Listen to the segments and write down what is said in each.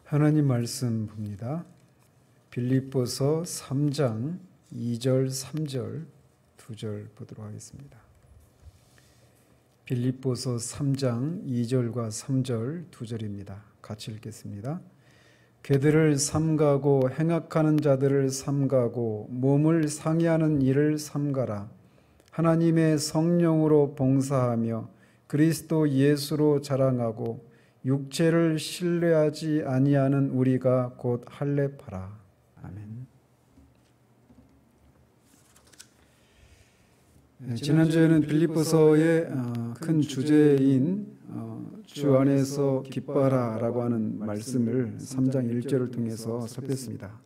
하나님 말씀 봅니다. 빌립보서 3장 2절, 3절, 2절 보도록 하겠습니다. 빌립보서 3장 2절과 3절, 2절입니다. 같이 읽겠습니다. 그들을 삼가고 행악하는 자들을 삼가고 몸을 상해하는 일을 삼가라. 하나님의 성령으로 봉사하며 그리스도 예수로 자랑하고 육체를 신뢰하지 아니하는 우리가 곧 할례파라. 아멘. 지난주에는 빌립보서의 큰 주제인 주 안에서 기뻐하라라고 하는 말씀을 3장 1절을 통해서 살폈습니다.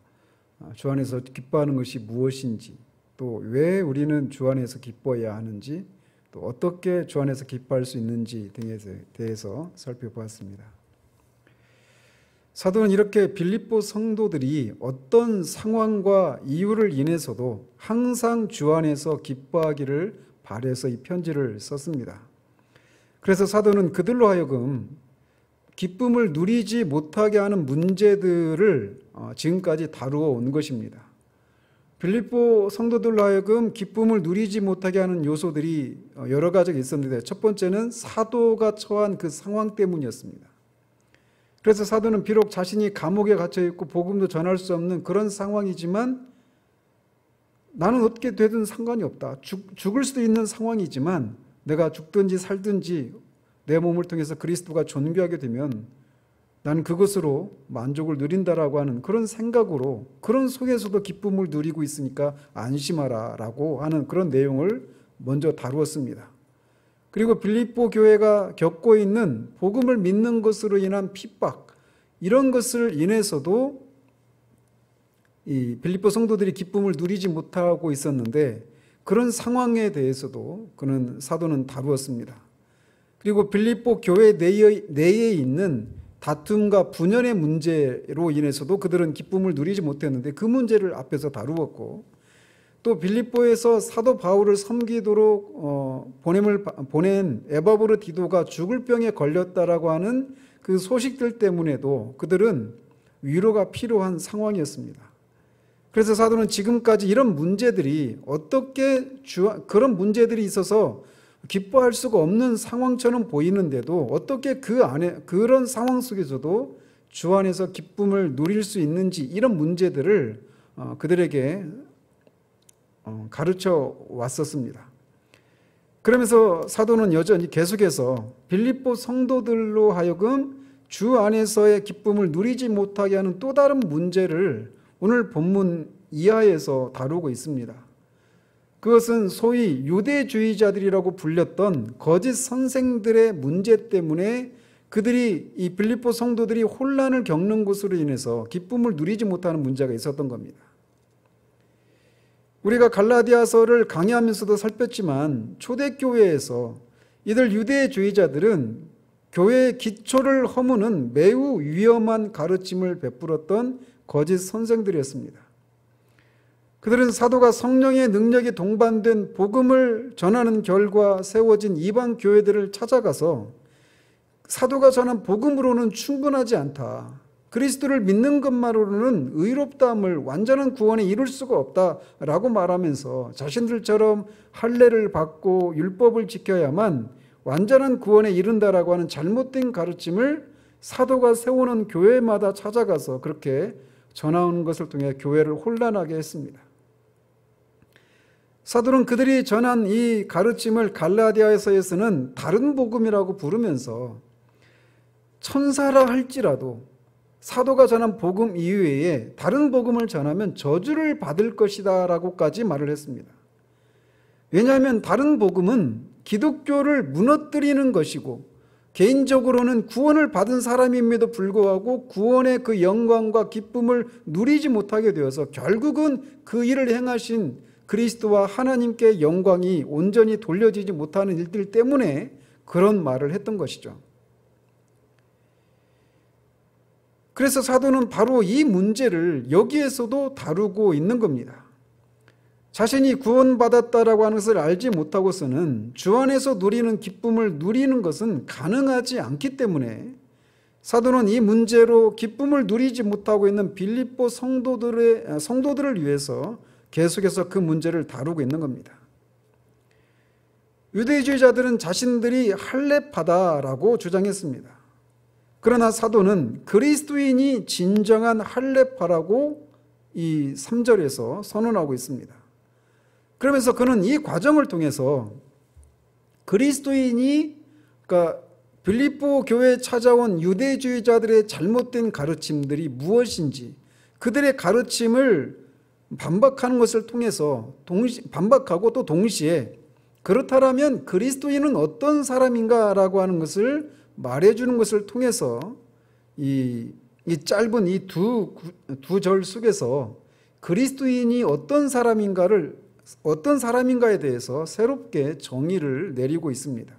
주 안에서 기뻐하는 것이 무엇인지, 또 왜 우리는 주 안에서 기뻐해야 하는지, 또 어떻게 주 안에서 기뻐할 수 있는지 등에 대해서 살펴보았습니다. 사도는 이렇게 빌립보 성도들이 어떤 상황과 이유를 인해서도 항상 주 안에서 기뻐하기를 바라서 이 편지를 썼습니다. 그래서 사도는 그들로 하여금 기쁨을 누리지 못하게 하는 문제들을 지금까지 다루어 온 것입니다. 빌립보 성도들로 하여금 기쁨을 누리지 못하게 하는 요소들이 여러 가지가 있었는데, 첫 번째는 사도가 처한 그 상황 때문이었습니다. 그래서 사도는 비록 자신이 감옥에 갇혀 있고 복음도 전할 수 없는 그런 상황이지만, 나는 어떻게 되든 상관이 없다, 죽을 수도 있는 상황이지만 내가 죽든지 살든지 내 몸을 통해서 그리스도가 존귀하게 되면 나는 그것으로 만족을 누린다라고 하는 그런 생각으로, 그런 속에서도 기쁨을 누리고 있으니까 안심하라 라고 하는 그런 내용을 먼저 다루었습니다. 그리고 빌립보 교회가 겪고 있는 복음을 믿는 것으로 인한 핍박, 이런 것을 인해서도 이 빌립보 성도들이 기쁨을 누리지 못하고 있었는데, 그런 상황에 대해서도 사도는 다루었습니다. 그리고 빌립보 교회 내에 있는 다툼과 분열의 문제로 인해서도 그들은 기쁨을 누리지 못했는데, 그 문제를 앞에서 다루었고, 또 빌립보에서 사도 바울을 섬기도록 보낸 에바브로 디도가 죽을 병에 걸렸다라고 하는 그 소식들 때문에도 그들은 위로가 필요한 상황이었습니다. 그래서 사도는 지금까지 이런 문제들이 그런 문제들이 있어서 기뻐할 수가 없는 상황처럼 보이는데도 어떻게 그런 상황 속에서도 주 안에서 기쁨을 누릴 수 있는지, 이런 문제들을 그들에게 가르쳐 왔었습니다. 그러면서 사도는 여전히 계속해서 빌립보 성도들로 하여금 주 안에서의 기쁨을 누리지 못하게 하는 또 다른 문제를 오늘 본문 이하에서 다루고 있습니다. 그것은 소위 유대주의자들이라고 불렸던 거짓 선생들의 문제 때문에 그들이, 이 빌립보 성도들이 혼란을 겪는 것으로 인해서 기쁨을 누리지 못하는 문제가 있었던 겁니다. 우리가 갈라디아서를 강의하면서도 살폈지만, 초대교회에서 이들 유대주의자들은 교회의 기초를 허무는 매우 위험한 가르침을 베풀었던 거짓 선생들이었습니다. 그들은 사도가 성령의 능력이 동반된 복음을 전하는 결과 세워진 이방 교회들을 찾아가서 사도가 전한 복음으로는 충분하지 않다, 그리스도를 믿는 것만으로는 의롭다함을, 완전한 구원에 이룰 수가 없다라고 말하면서 자신들처럼 할례를 받고 율법을 지켜야만 완전한 구원에 이른다라고 하는 잘못된 가르침을 사도가 세우는 교회마다 찾아가서 그렇게 전하는 것을 통해 교회를 혼란하게 했습니다. 사도는 그들이 전한 이 가르침을 갈라디아서에서는 다른 복음이라고 부르면서, 천사라 할지라도 사도가 전한 복음 이외에 다른 복음을 전하면 저주를 받을 것이다 라고까지 말을 했습니다. 왜냐하면 다른 복음은 기독교를 무너뜨리는 것이고, 개인적으로는 구원을 받은 사람임에도 불구하고 구원의 그 영광과 기쁨을 누리지 못하게 되어서 결국은 그 일을 행하신 그리스도와 하나님께 영광이 온전히 돌려지지 못하는 일들 때문에 그런 말을 했던 것이죠. 그래서 사도는 바로 이 문제를 여기에서도 다루고 있는 겁니다. 자신이 구원받았다라고 하는 것을 알지 못하고서는 주 안에서 누리는 기쁨을 누리는 것은 가능하지 않기 때문에 사도는 이 문제로 기쁨을 누리지 못하고 있는 빌립보 성도들을 위해서 계속해서 그 문제를 다루고 있는 겁니다. 유대주의자들은 자신들이 할례파다라고 주장했습니다. 그러나 사도는 그리스도인이 진정한 할례파라고 이 3절에서 선언하고 있습니다. 그러면서 그는 이 과정을 통해서 그리스도인이, 그러니까 빌립보 교회에 찾아온 유대주의자들의 잘못된 가르침들이 무엇인지, 그들의 가르침을 반박하는 것을 통해서 반박하고 또 동시에 그렇다면 그리스도인은 어떤 사람인가라고 하는 것을 말해주는 것을 통해서 이 짧은 이 두 절 속에서 그리스도인이 어떤 사람인가에 대해서 새롭게 정의를 내리고 있습니다.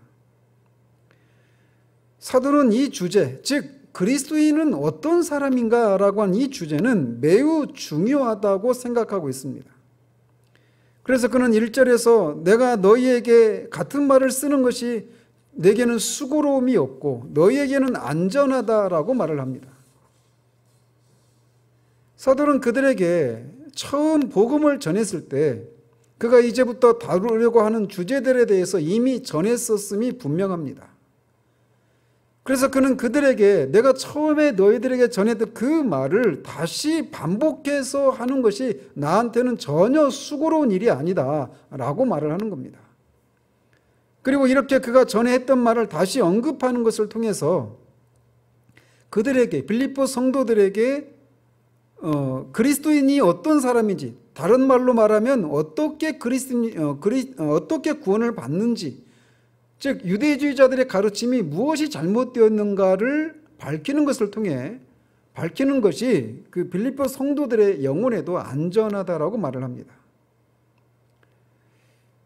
사도는 이 주제, 즉 그리스도인은 어떤 사람인가라고 하는 이 주제는 매우 중요하다고 생각하고 있습니다. 그래서 그는 1절에서 내가 너희에게 같은 말을 쓰는 것이 내게는 수고로움이 없고 너희에게는 안전하다라고 말을 합니다. 사도는 그들에게 처음 복음을 전했을 때 그가 이제부터 다루려고 하는 주제들에 대해서 이미 전했었음이 분명합니다. 그래서 그는 그들에게 내가 처음에 너희들에게 전했던 그 말을 다시 반복해서 하는 것이 나한테는 전혀 수고로운 일이 아니다 라고 말을 하는 겁니다. 그리고 이렇게 그가 전에 했던 말을 다시 언급하는 것을 통해서 그들에게, 빌립보 성도들에게 그리스도인이 어떤 사람인지, 다른 말로 말하면 어떻게 구원을 받는지, 즉 유대주의자들의 가르침이 무엇이 잘못되었는가를 밝히는 것을 통해 밝히는 것이 그 빌립보 성도들의 영혼에도 안전하다라고 말을 합니다.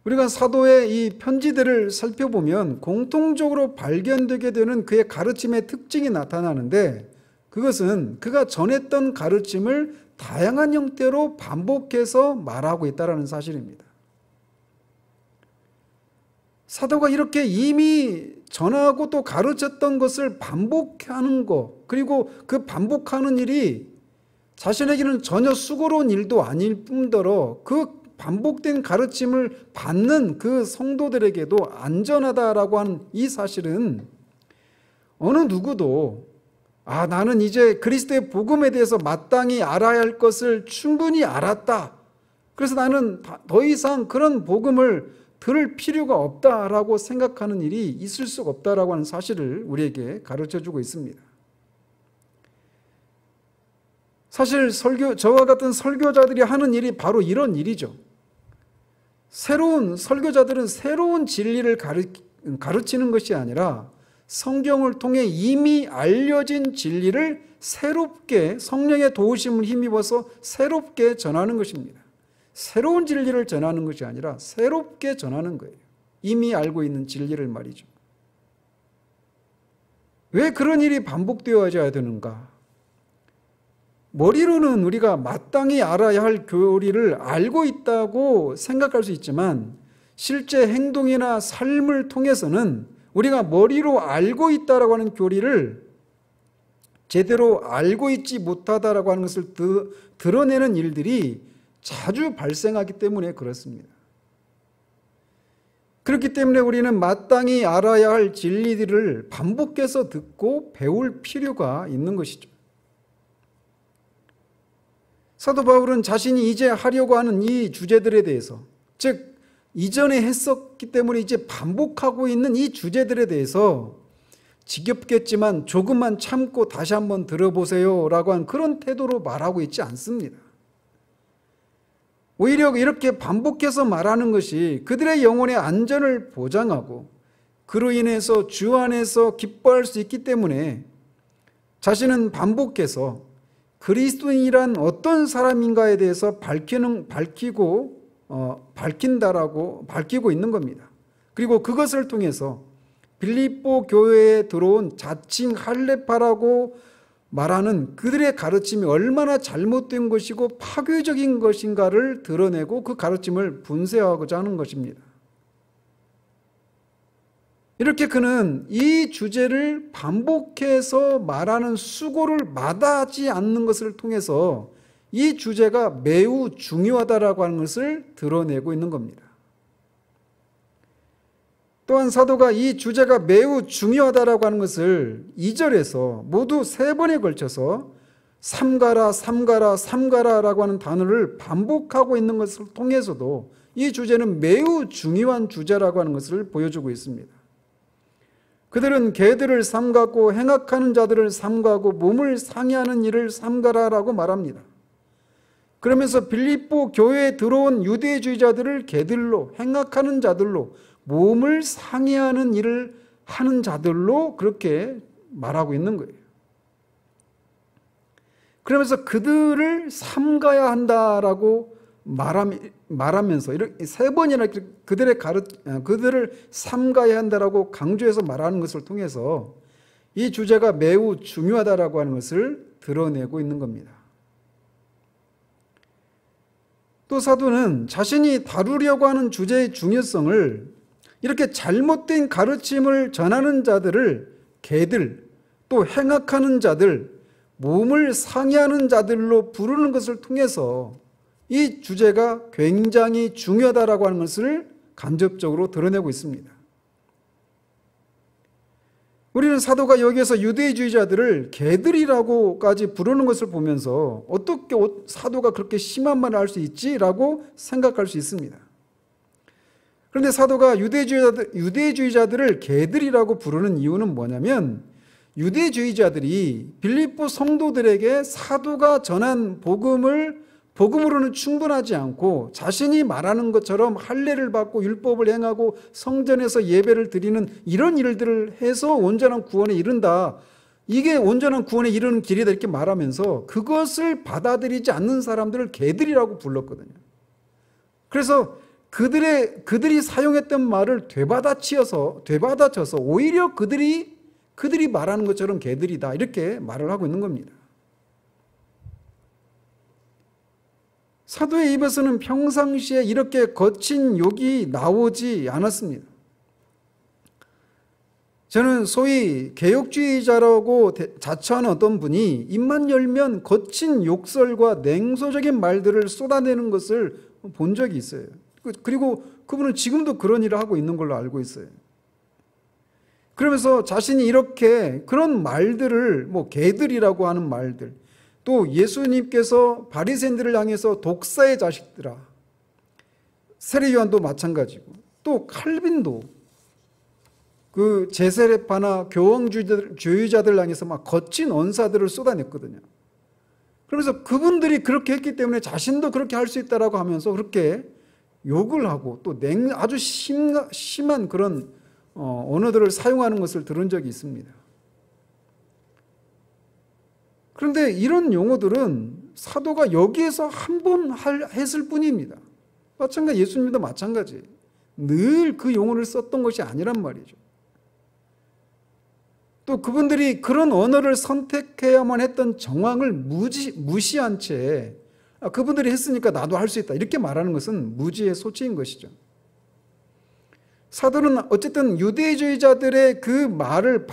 우리가 사도의 이 편지들을 살펴보면 공통적으로 발견되게 되는 그의 가르침의 특징이 나타나는데, 그것은 그가 전했던 가르침을 다양한 형태로 반복해서 말하고 있다는 사실입니다. 사도가 이렇게 이미 전하고 또 가르쳤던 것을 반복하는 것, 그리고 그 반복하는 일이 자신에게는 전혀 수고로운 일도 아닐 뿐더러 그 반복된 가르침을 받는 그 성도들에게도 안전하다라고 하는 이 사실은 어느 누구도 나는 이제 그리스도의 복음에 대해서 마땅히 알아야 할 것을 충분히 알았다, 그래서 나는 더 이상 그런 복음을 들을 필요가 없다라고 생각하는 일이 있을 수가 없다라고 하는 사실을 우리에게 가르쳐주고 있습니다. 사실 저와 같은 설교자들이 하는 일이 바로 이런 일이죠. 설교자들은 새로운 진리를 가르치는 것이 아니라 성경을 통해 이미 알려진 진리를 새롭게 성령의 도우심을 힘입어서 새롭게 전하는 것입니다. 새로운 진리를 전하는 것이 아니라 새롭게 전하는 거예요. 이미 알고 있는 진리를 말이죠. 왜 그런 일이 반복되어져야 되는가? 머리로는 우리가 마땅히 알아야 할 교리를 알고 있다고 생각할 수 있지만 실제 행동이나 삶을 통해서는 우리가 머리로 알고 있다라고 하는 교리를 제대로 알고 있지 못하다라고 하는 것을 드러내는 일들이 자주 발생하기 때문에 그렇습니다. 그렇기 때문에 우리는 마땅히 알아야 할 진리들을 반복해서 듣고 배울 필요가 있는 것이죠. 사도 바울은 자신이 이제 하려고 하는 이 주제들에 대해서, 즉 이전에 했었기 때문에 이제 반복하고 있는 이 주제들에 대해서 지겹겠지만 조금만 참고 다시 한번 들어보세요 라고 한 그런 태도로 말하고 있지 않습니다. 오히려 이렇게 반복해서 말하는 것이 그들의 영혼의 안전을 보장하고 그로 인해서 주 안에서 기뻐할 수 있기 때문에 자신은 반복해서 그리스도인이란 어떤 사람인가에 대해서 밝히고 있는 겁니다. 그리고 그것을 통해서 빌립보 교회에 들어온 자칭 할례파라고 말하는 그들의 가르침이 얼마나 잘못된 것이고 파괴적인 것인가를 드러내고 그 가르침을 분쇄하고자 하는 것입니다. 이렇게 그는 이 주제를 반복해서 말하는 수고를 마다하지 않는 것을 통해서 이 주제가 매우 중요하다라고 하는 것을 드러내고 있는 겁니다. 또한 사도가 이 주제가 매우 중요하다라고 하는 것을 2절에서 모두 3번에 걸쳐서 삼가라 삼가라 삼가라라고 하는 단어를 반복하고 있는 것을 통해서도 이 주제는 매우 중요한 주제라고 하는 것을 보여주고 있습니다. 그들은 개들을 삼가고 행악하는 자들을 삼가고 몸을 상해하는 일을 삼가라라고 말합니다. 그러면서 빌립보 교회에 들어온 유대주의자들을 개들로, 행악하는 자들로, 몸을 상해하는 일을 하는 자들로 그렇게 말하고 있는 거예요. 그러면서 그들을 삼가야 한다라고 말하면서 이렇게 3번이나 그들을 삼가야 한다라고 강조해서 말하는 것을 통해서 이 주제가 매우 중요하다라고 하는 것을 드러내고 있는 겁니다. 또 사도는 자신이 다루려고 하는 주제의 중요성을 이렇게 잘못된 가르침을 전하는 자들을 개들, 또 행악하는 자들, 몸을 상해하는 자들로 부르는 것을 통해서 이 주제가 굉장히 중요하다라고 하는 것을 간접적으로 드러내고 있습니다. 우리는 사도가 여기에서 유대주의자들을 개들이라고까지 부르는 것을 보면서 어떻게 사도가 그렇게 심한 말을 할 수 있지라고 생각할 수 있습니다. 그런데 사도가 유대주의자들을 개들이라고 부르는 이유는 뭐냐면 유대주의자들이 빌립보 성도들에게 사도가 전한 복음으로는 충분하지 않고 자신이 말하는 것처럼 할례를 받고 율법을 행하고 성전에서 예배를 드리는 이런 일들을 해서 온전한 구원에 이른다. 이게 온전한 구원에 이르는 길이다 이렇게 말하면서 그것을 받아들이지 않는 사람들을 개들이라고 불렀거든요. 그래서 그들이 사용했던 말을 되받아쳐서 오히려 그들이 말하는 것처럼 개들이다 이렇게 말을 하고 있는 겁니다. 사도의 입에서는 평상시에 이렇게 거친 욕이 나오지 않았습니다. 저는 소위 개혁주의자라고 자처하는 어떤 분이 입만 열면 거친 욕설과 냉소적인 말들을 쏟아내는 것을 본 적이 있어요. 그리고 그분은 지금도 그런 일을 하고 있는 걸로 알고 있어요. 그러면서 자신이 이렇게 그런 말들을 개들이라고 하는 말들, 또 예수님께서 바리새인들을 향해서 독사의 자식들아, 세례요한도 마찬가지고, 또 칼빈도 그 제세례파나 교황주의자들 향해서 막 거친 언사들을 쏟아냈거든요. 그러면서 그분들이 그렇게 했기 때문에 자신도 그렇게 할 수 있다라고 하면서 그렇게 욕을 하고 또 아주 심한 그런 언어들을 사용하는 것을 들은 적이 있습니다. 그런데 이런 용어들은 사도가 여기에서 한 번 했을 뿐입니다. 마찬가지 예수님도 마찬가지예요. 늘 그 용어를 썼던 것이 아니란 말이죠. 또 그분들이 그런 언어를 선택해야만 했던 정황을 무시한 채 그분들이 했으니까 나도 할 수 있다 이렇게 말하는 것은 무지의 소치인 것이죠. 사도는 어쨌든 유대주의자들의 그 말을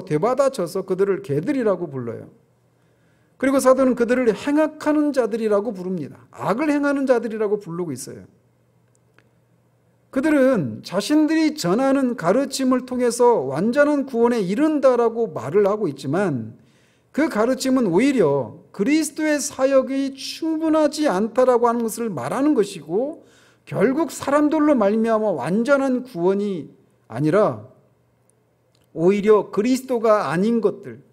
되받아쳐서 그들을 개들이라고 불러요. 그리고 사도는 그들을 행악하는 자들이라고 부릅니다. 악을 행하는 자들이라고 부르고 있어요. 그들은 자신들이 전하는 가르침을 통해서 완전한 구원에 이른다라고 말을 하고 있지만 그 가르침은 오히려 그리스도의 사역이 충분하지 않다라고 하는 것을 말하는 것이고 결국 사람들로 말미암아 완전한 구원이 아니라 오히려 그리스도가 아닌 것들,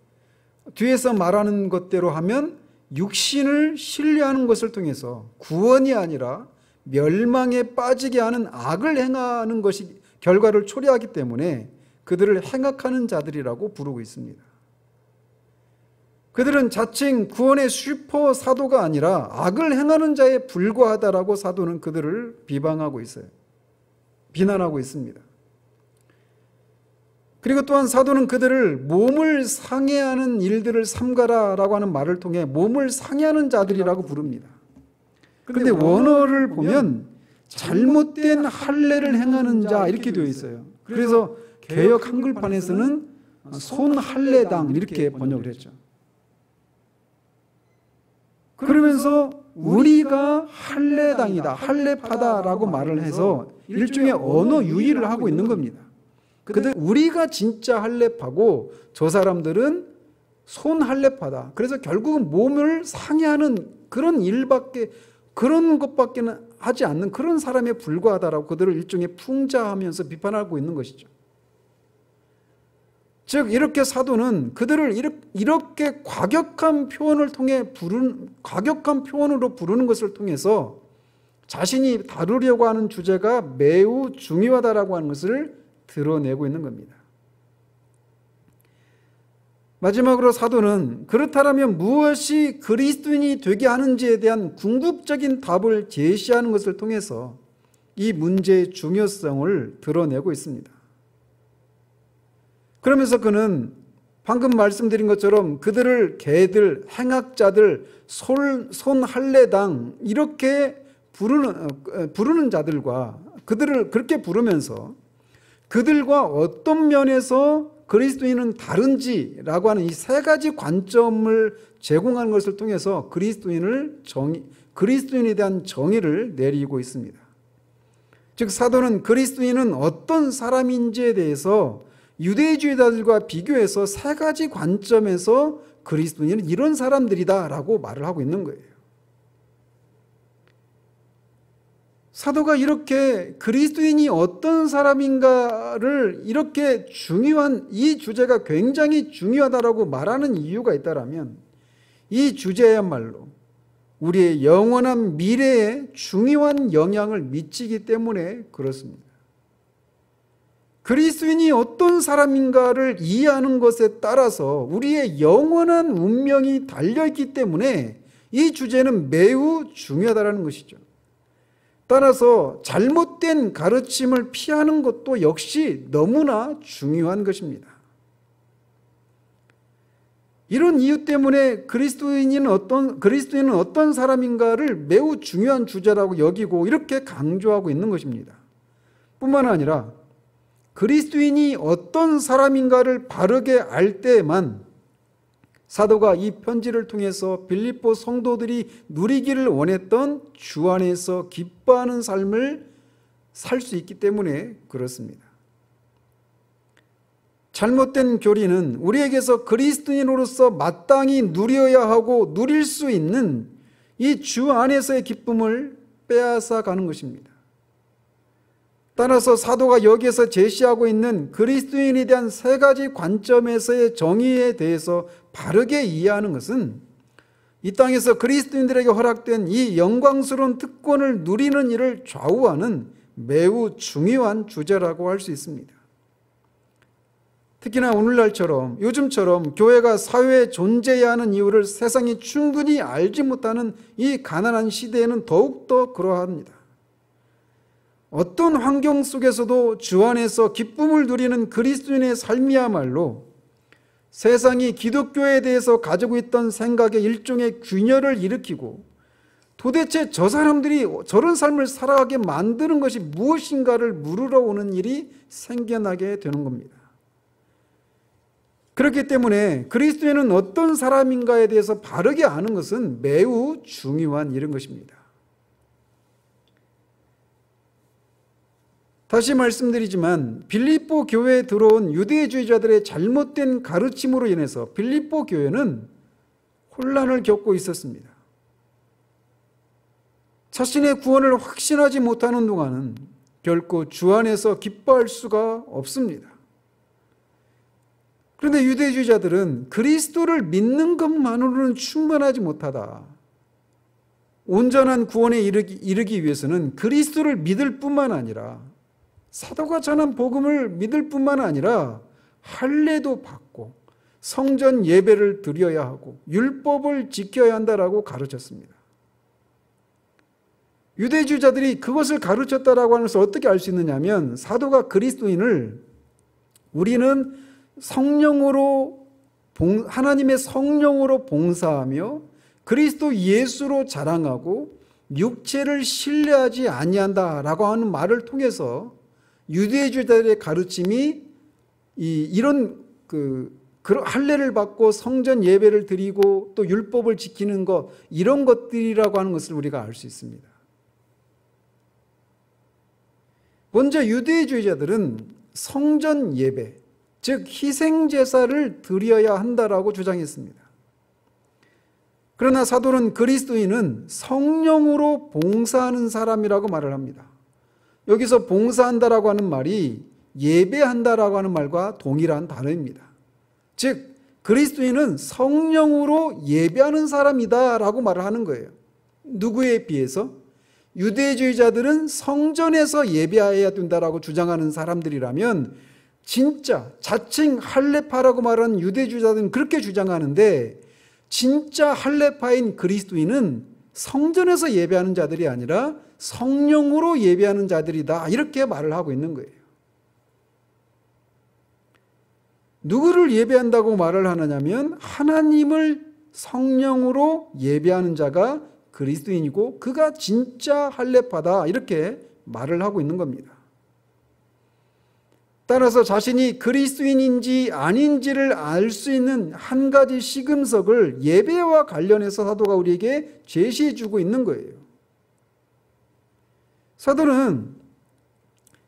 뒤에서 말하는 것대로 하면 육신을 신뢰하는 것을 통해서 구원이 아니라 멸망에 빠지게 하는 악을 행하는 것이 결과를 초래하기 때문에 그들을 행악하는 자들이라고 부르고 있습니다. 그들은 자칭 구원의 슈퍼 사도가 아니라 악을 행하는 자에 불과하다라고 사도는 그들을 비방하고 있어요. 비난하고 있습니다. 그리고 또한 사도는 그들을 몸을 상해하는 일들을 삼가라라고 하는 말을 통해 몸을 상해하는 자들이라고 부릅니다. 그런데 원어를 보면 잘못된 할례를 행하는 자 이렇게 되어 있어요. 그래서 개역 한글판에서는 손할례당 이렇게 번역을 했죠. 그러면서 우리가 할례당이다, 할례파다라고 말을 해서 일종의 언어 유희를 하고 있는 겁니다. 근데 우리가 진짜 할례파고 저 사람들은 손할례파다. 그래서 결국은 몸을 상해하는 그런 일밖에, 그런 것밖에는 하지 않는 그런 사람에 불과하다라고 그들을 일종의 풍자하면서 비판하고 있는 것이죠. 즉 이렇게 사도는 그들을 이렇게 과격한 표현을 통해 과격한 표현으로 부르는 것을 통해서 자신이 다루려고 하는 주제가 매우 중요하다라고 하는 것을 드러내고 있는 겁니다. 마지막으로 사도는 그렇다면 무엇이 그리스도인이 되게 하는지에 대한 궁극적인 답을 제시하는 것을 통해서 이 문제의 중요성을 드러내고 있습니다. 그러면서 그는 방금 말씀드린 것처럼 그들을 개들, 행악자들, 손할례당 이렇게 부르는 자들과 그들을 그렇게 부르면서 그들과 어떤 면에서 그리스도인은 다른지라고 하는 이 세 가지 관점을 제공하는 것을 통해서 그리스도인에 대한 정의를 내리고 있습니다. 즉 사도는 그리스도인은 어떤 사람인지에 대해서 유대주의자들과 비교해서 세 가지 관점에서 그리스도인은 이런 사람들이다라고 말을 하고 있는 거예요. 사도가 이렇게 그리스도인이 어떤 사람인가를 이렇게 중요한 이 주제가 굉장히 중요하다라고 말하는 이유가 있다라면 이 주제야말로 우리의 영원한 미래에 중요한 영향을 미치기 때문에 그렇습니다. 그리스도인이 어떤 사람인가를 이해하는 것에 따라서 우리의 영원한 운명이 달려있기 때문에 이 주제는 매우 중요하다는 것이죠. 따라서 잘못된 가르침을 피하는 것도 역시 너무나 중요한 것입니다. 이런 이유 때문에 그리스도인은 어떤 사람인가를 매우 중요한 주제라고 여기고 이렇게 강조하고 있는 것입니다. 뿐만 아니라 그리스도인이 어떤 사람인가를 바르게 알 때에만 사도가 이 편지를 통해서 빌립보 성도들이 누리기를 원했던 주 안에서 기뻐하는 삶을 살 수 있기 때문에 그렇습니다. 잘못된 교리는 우리에게서 그리스도인으로서 마땅히 누려야 하고 누릴 수 있는 이 주 안에서의 기쁨을 빼앗아 가는 것입니다. 따라서 사도가 여기에서 제시하고 있는 그리스도인에 대한 세 가지 관점에서의 정의에 대해서 바르게 이해하는 것은 이 땅에서 그리스도인들에게 허락된 이 영광스러운 특권을 누리는 일을 좌우하는 매우 중요한 주제라고 할 수 있습니다. 특히나 오늘날처럼 요즘처럼 교회가 사회에 존재해야 하는 이유를 세상이 충분히 알지 못하는 이 가난한 시대에는 더욱더 그러합니다. 어떤 환경 속에서도 주 안에서 기쁨을 누리는 그리스도인의 삶이야말로 세상이 기독교에 대해서 가지고 있던 생각에 일종의 균열을 일으키고 도대체 저 사람들이 저런 삶을 살아가게 만드는 것이 무엇인가를 물으러 오는 일이 생겨나게 되는 겁니다. 그렇기 때문에 그리스도인은 어떤 사람인가에 대해서 바르게 아는 것은 매우 중요한 일인 것입니다. 다시 말씀드리지만 빌립보 교회에 들어온 유대주의자들의 잘못된 가르침으로 인해서 빌립보 교회는 혼란을 겪고 있었습니다. 자신의 구원을 확신하지 못하는 동안은 결코 주 안에서 기뻐할 수가 없습니다. 그런데 유대주의자들은 그리스도를 믿는 것만으로는 충분하지 못하다. 온전한 구원에 이르기 위해서는 그리스도를 믿을 뿐만 아니라 사도가 전한 복음을 믿을 뿐만 아니라 할례도 받고 성전 예배를 드려야 하고 율법을 지켜야 한다라고 가르쳤습니다. 유대주의자들이 그것을 가르쳤다라고 하는 것을 어떻게 알 수 있느냐 하면 사도가 그리스도인을 우리는 하나님의 성령으로 봉사하며 그리스도 예수로 자랑하고 육체를 신뢰하지 아니한다라고 하는 말을 통해서 유대주의자들의 가르침이 이런 그런 할례를 받고 성전 예배를 드리고 또 율법을 지키는 것, 이런 것들이라고 하는 것을 우리가 알 수 있습니다. 먼저 유대주의자들은 성전 예배, 즉 희생제사를 드려야 한다라고 주장했습니다. 그러나 사도는 그리스도인은 성령으로 봉사하는 사람이라고 말을 합니다. 여기서 봉사한다라고 하는 말이 예배한다라고 하는 말과 동일한 단어입니다. 즉 그리스도인은 성령으로 예배하는 사람이다라고 말을 하는 거예요. 누구에 비해서? 유대주의자들은 성전에서 예배해야 된다라고 주장하는 사람들이라면 진짜 자칭 할례파라고 말하는 유대주의자들은 그렇게 주장하는데, 진짜 할례파인 그리스도인은 성전에서 예배하는 자들이 아니라 성령으로 예배하는 자들이다, 이렇게 말을 하고 있는 거예요. 누구를 예배한다고 말을 하느냐면 하나님을 성령으로 예배하는 자가 그리스도인이고 그가 진짜 할례파다, 이렇게 말을 하고 있는 겁니다. 따라서 자신이 그리스도인인지 아닌지를 알 수 있는 한 가지 시금석을 예배와 관련해서 사도가 우리에게 제시해 주고 있는 거예요. 사도는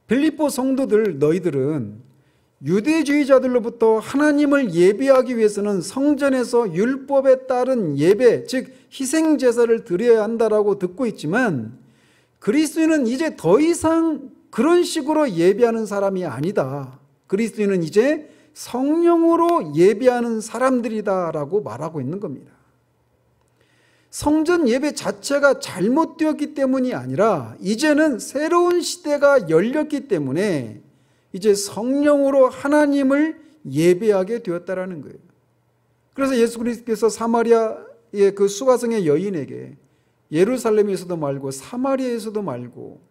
빌립보 성도들, 너희들은 유대주의자들로부터 하나님을 예배하기 위해서는 성전에서 율법에 따른 예배, 즉 희생제사를 드려야 한다라고 듣고 있지만 그리스도인은 이제 더 이상 그런 식으로 예배하는 사람이 아니다. 그리스도인은 이제 성령으로 예배하는 사람들이다라고 말하고 있는 겁니다. 성전 예배 자체가 잘못되었기 때문이 아니라 이제는 새로운 시대가 열렸기 때문에 이제 성령으로 하나님을 예배하게 되었다라는 거예요. 그래서 예수 그리스도께서 사마리아의 그 수가성의 여인에게 예루살렘에서도 말고 사마리아에서도 말고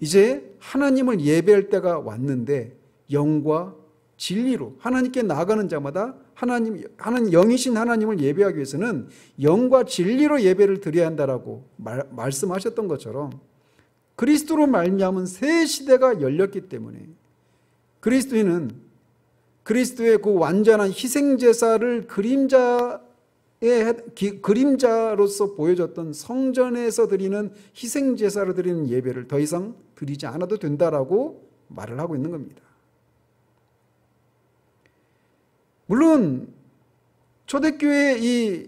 이제 하나님을 예배할 때가 왔는데 영과 진리로 하나님께 나아가는 자마다 하나님 영이신 하나님을 예배하기 위해서는 영과 진리로 예배를 드려야 한다라고 말씀하셨던 것처럼 그리스도로 말미암은 새 시대가 열렸기 때문에 그리스도인은 그리스도의 그 완전한 희생제사를 그림자로서 보여줬던 성전에서 드리는 희생제사로 드리는 예배를 더 이상 드리지 않아도 된다라고 말을 하고 있는 겁니다. 물론 초대교회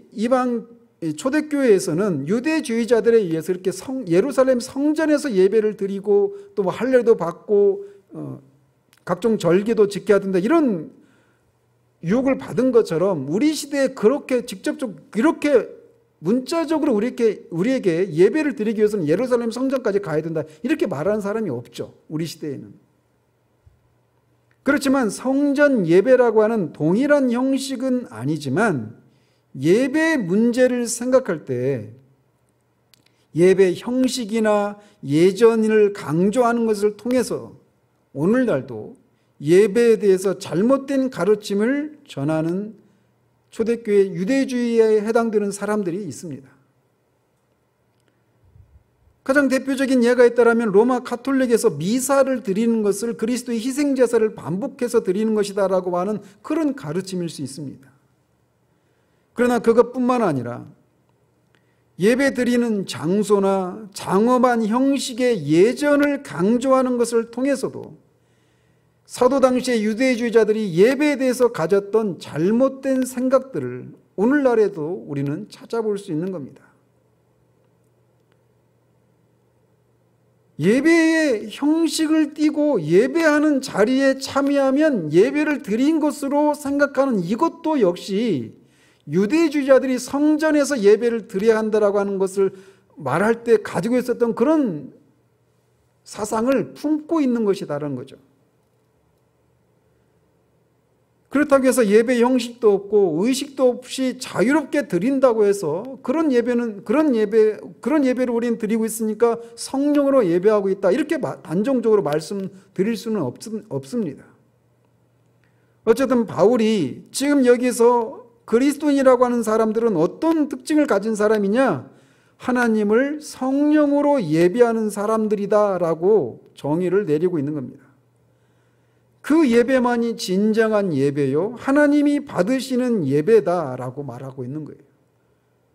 초대교회에서는 유대주의자들에 의해서 이렇게 예루살렘 성전에서 예배를 드리고 또 뭐 할례도 받고 각종 절기도 지켜야 된다, 이런 유혹을 받은 것처럼 우리 시대에 그렇게 직접적으로 이렇게 문자적으로 우리에게 예배를 드리기 위해서는 예루살렘 성전까지 가야 된다, 이렇게 말하는 사람이 없죠. 우리 시대에는. 그렇지만 성전 예배라고 하는 동일한 형식은 아니지만 예배 문제를 생각할 때 예배 형식이나 예전을 강조하는 것을 통해서 오늘날도 예배에 대해서 잘못된 가르침을 전하는 초대교회 유대주의에 해당되는 사람들이 있습니다. 가장 대표적인 예가 있다면 로마 가톨릭에서 미사를 드리는 것을 그리스도의 희생제사를 반복해서 드리는 것이다라고 하는 그런 가르침일 수 있습니다. 그러나 그것뿐만 아니라 예배 드리는 장소나 장엄한 형식의 예전을 강조하는 것을 통해서도 사도 당시의 유대주의자들이 예배에 대해서 가졌던 잘못된 생각들을 오늘날에도 우리는 찾아볼 수 있는 겁니다. 예배의 형식을 띠고 예배하는 자리에 참여하면 예배를 드린 것으로 생각하는 이것도 역시 유대주의자들이 성전에서 예배를 드려야 한다라고 하는 것을 말할 때 가지고 있었던 그런 사상을 품고 있는 것이다라는 거죠. 그렇다고 해서 예배 형식도 없고 의식도 없이 자유롭게 드린다고 해서 그런 예배를 우리는 드리고 있으니까 성령으로 예배하고 있다, 이렇게 단정적으로 말씀드릴 수는 없습니다. 어쨌든 바울이 지금 여기서 그리스도인이라고 하는 사람들은 어떤 특징을 가진 사람이냐? 하나님을 성령으로 예배하는 사람들이다라고 정의를 내리고 있는 겁니다. 그 예배만이 진정한 예배요 하나님이 받으시는 예배다라고 말하고 있는 거예요.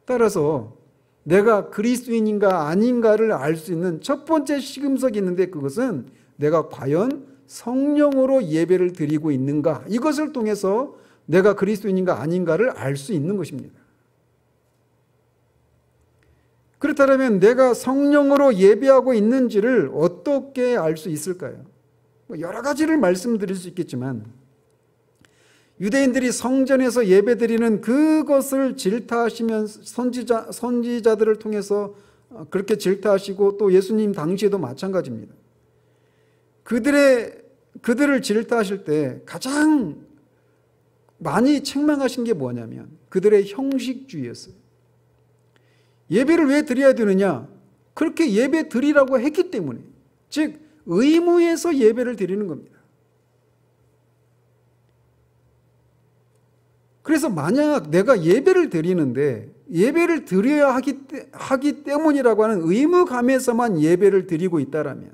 따라서 내가 그리스도인인가 아닌가를 알 수 있는 첫 번째 시금석이 있는데, 그것은 내가 과연 성령으로 예배를 드리고 있는가, 이것을 통해서 내가 그리스도인인가 아닌가를 알 수 있는 것입니다. 그렇다면 내가 성령으로 예배하고 있는지를 어떻게 알 수 있을까요? 여러 가지를 말씀드릴 수 있겠지만, 유대인들이 성전에서 예배드리는 그것을 질타하시면서 선지자들을 통해서 그렇게 질타하시고, 또 예수님 당시에도 마찬가지입니다. 그들을 질타하실 때 가장 많이 책망하신 게 뭐냐면 그들의 형식주의였어요. 예배를 왜 드려야 되느냐? 그렇게 예배 드리라고 했기 때문에, 즉 의무에서 예배를 드리는 겁니다. 그래서 만약 내가 예배를 드리는데 예배를 드려야 하기 때문이라고 하는 의무감에서만 예배를 드리고 있다라면,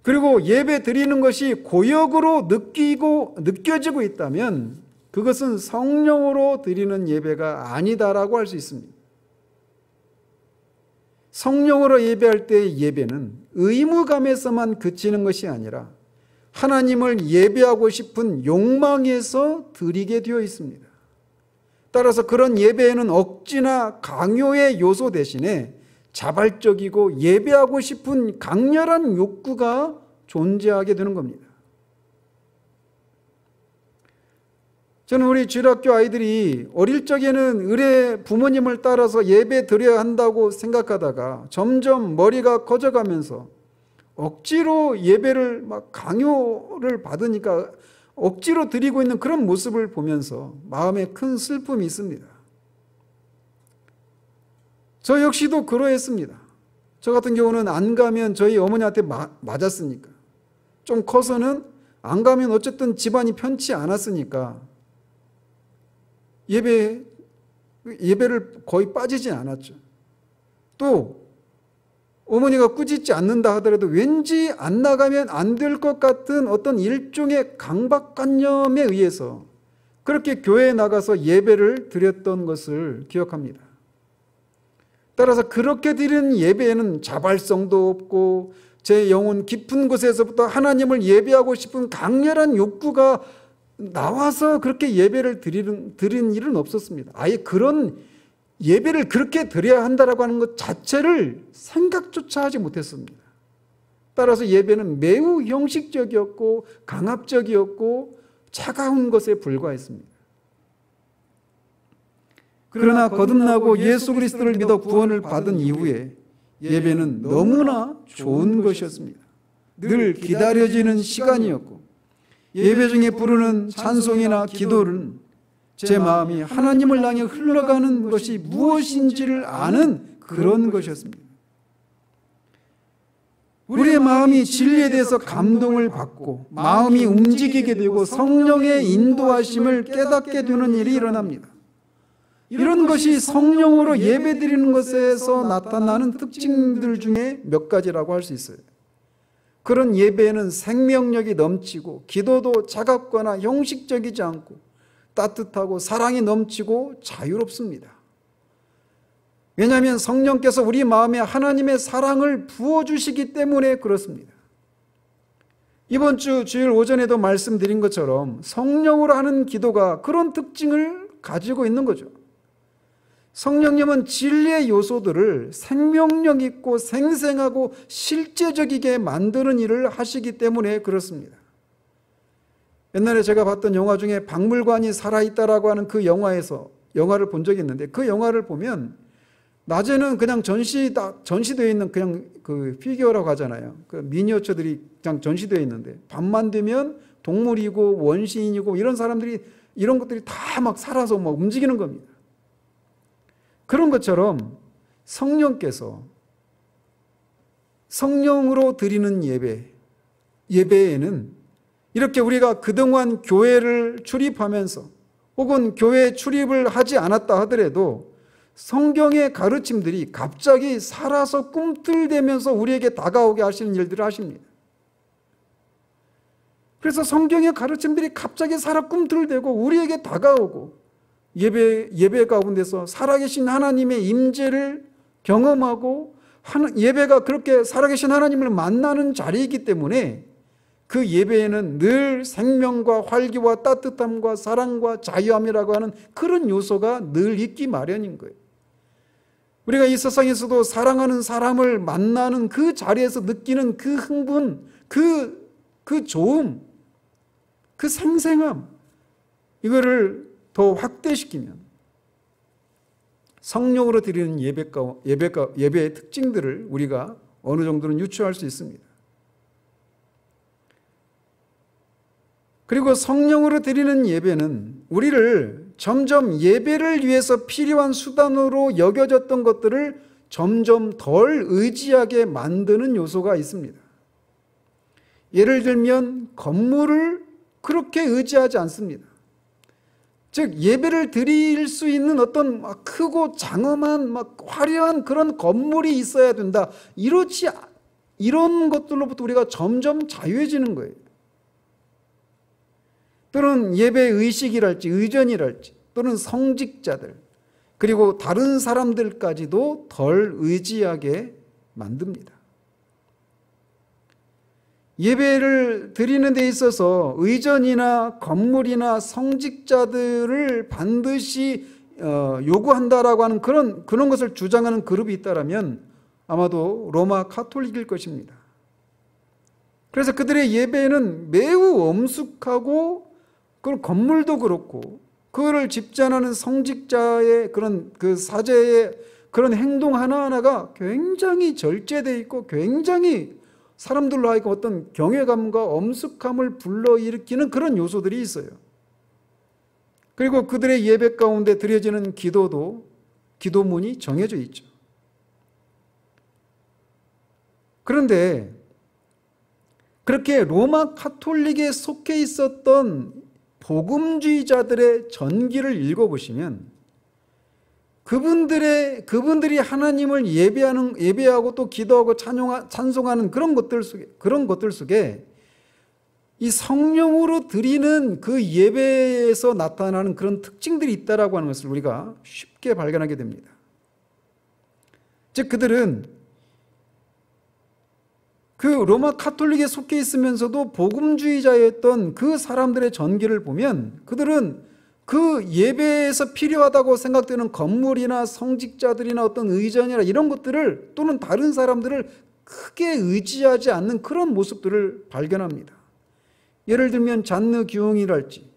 그리고 예배 드리는 것이 고역으로 느껴지고 있다면, 그것은 성령으로 드리는 예배가 아니다라고 할 수 있습니다. 성령으로 예배할 때의 예배는 의무감에서만 그치는 것이 아니라 하나님을 예배하고 싶은 욕망에서 드리게 되어 있습니다. 따라서 그런 예배에는 억지나 강요의 요소 대신에 자발적이고 예배하고 싶은 강렬한 욕구가 존재하게 되는 겁니다. 저는 우리 주일학교 아이들이 어릴 적에는 의례 부모님을 따라서 예배 드려야 한다고 생각하다가 점점 머리가 커져가면서 억지로 예배를 막 강요를 받으니까 억지로 드리고 있는 그런 모습을 보면서 마음에 큰 슬픔이 있습니다. 저 역시도 그러했습니다. 저 같은 경우는 안 가면 저희 어머니한테 맞았으니까, 좀 커서는 안 가면 어쨌든 집안이 편치 않았으니까 예배를 거의 빠지지 않았죠. 또 어머니가 꾸짖지 않는다 하더라도 왠지 안 나가면 안 될 것 같은 어떤 일종의 강박관념에 의해서 그렇게 교회에 나가서 예배를 드렸던 것을 기억합니다. 따라서 그렇게 드리는 예배에는 자발성도 없고 제 영혼 깊은 곳에서부터 하나님을 예배하고 싶은 강렬한 욕구가 나와서 그렇게 예배를 드리는 일은 없었습니다. 아예 그런 예배를 그렇게 드려야 한다라고 하는 것 자체를 생각조차 하지 못했습니다. 따라서 예배는 매우 형식적이었고 강압적이었고 차가운 것에 불과했습니다. 그러나 거듭나고 예수 그리스도를 믿어 구원을 받은 이후에 예배는 너무나 좋은 것이었습니다. 늘 기다려지는 시간이었고, 예배 중에 부르는 찬송이나 기도는 제 마음이 하나님을 향해 흘러가는 것이 무엇인지를 아는 그런 것이었습니다. 우리의 마음이 진리에 대해서 감동을 받고 마음이 움직이게 되고 성령의 인도하심을 깨닫게 되는 일이 일어납니다. 이런 것이 성령으로 예배드리는 것에서 나타나는 특징들 중에 몇 가지라고 할 수 있어요. 그런 예배에는 생명력이 넘치고 기도도 차갑거나 형식적이지 않고 따뜻하고 사랑이 넘치고 자유롭습니다. 왜냐하면 성령께서 우리 마음에 하나님의 사랑을 부어주시기 때문에 그렇습니다. 이번 주 주일 오전에도 말씀드린 것처럼 성령으로 하는 기도가 그런 특징을 가지고 있는 거죠. 성령님은 진리의 요소들을 생명력 있고 생생하고 실제적이게 만드는 일을 하시기 때문에 그렇습니다. 옛날에 제가 봤던 영화 중에 박물관이 살아있다라고 하는 그 영화를 본 적이 있는데, 그 영화를 보면 낮에는 그냥 전시되어 있는 그냥 그 피규어라고 하잖아요. 그 미니어처들이 그냥 전시되어 있는데, 밤만 되면 동물이고 원시인이고 이런 사람들이, 이런 것들이 다 막 살아서 막 움직이는 겁니다. 그런 것처럼 성령께서 성령으로 드리는 예배에는 이렇게 우리가 그동안 교회를 출입하면서 혹은 교회에 출입을 하지 않았다 하더라도 성경의 가르침들이 갑자기 살아서 꿈틀대면서 우리에게 다가오게 하시는 일들을 하십니다. 그래서 성경의 가르침들이 갑자기 살아 꿈틀대고 우리에게 다가오고 예배 가운데서 살아계신 하나님의 임재를 경험하고 예배가 그렇게 살아계신 하나님을 만나는 자리이기 때문에 그 예배에는 늘 생명과 활기와 따뜻함과 사랑과 자유함이라고 하는 그런 요소가 늘 있기 마련인 거예요. 우리가 이 세상에서도 사랑하는 사람을 만나는 그 자리에서 느끼는 그 흥분, 그 좋음, 그 생생함, 이거를 더 확대시키면 성령으로 드리는 예배의 특징들을 우리가 어느 정도는 유추할 수 있습니다. 그리고 성령으로 드리는 예배는 우리를 점점 예배를 위해서 필요한 수단으로 여겨졌던 것들을 점점 덜 의지하게 만드는 요소가 있습니다. 예를 들면 건물을 그렇게 의지하지 않습니다. 즉 예배를 드릴 수 있는 어떤 크고 장엄한 화려한 그런 건물이 있어야 된다. 이런 것들로부터 우리가 점점 자유해지는 거예요. 또는 예배 의식이랄지 의전이랄지 또는 성직자들 그리고 다른 사람들까지도 덜 의지하게 만듭니다. 예배를 드리는 데 있어서 의전이나 건물이나 성직자들을 반드시 요구한다라고 하는 그런 것을 주장하는 그룹이 있다면 아마도 로마 카톨릭일 것입니다. 그래서 그들의 예배는 매우 엄숙하고 그 건물도 그렇고 그거를 집전하는 성직자의 그런 그 사제의 그런 행동 하나하나가 굉장히 절제되어 있고 굉장히 사람들로 하여금 어떤 경외감과 엄숙함을 불러일으키는 그런 요소들이 있어요. 그리고 그들의 예배 가운데 드려지는 기도도 기도문이 정해져 있죠. 그런데 그렇게 로마 카톨릭에 속해 있었던 복음주의자들의 전기를 읽어보시면 그분들이 하나님을 예배하고 또 기도하고 찬송하는 그런 것들 속에 이 성령으로 드리는 그 예배에서 나타나는 그런 특징들이 있다라고 하는 것을 우리가 쉽게 발견하게 됩니다. 즉 그들은 그 로마 카톨릭에 속해 있으면서도 복음주의자였던 그 사람들의 전기를 보면 그들은 그 예배에서 필요하다고 생각되는 건물이나 성직자들이나 어떤 의전이나 이런 것들을 또는 다른 사람들을 크게 의지하지 않는 그런 모습들을 발견합니다. 예를 들면 잔느 규옹이랄지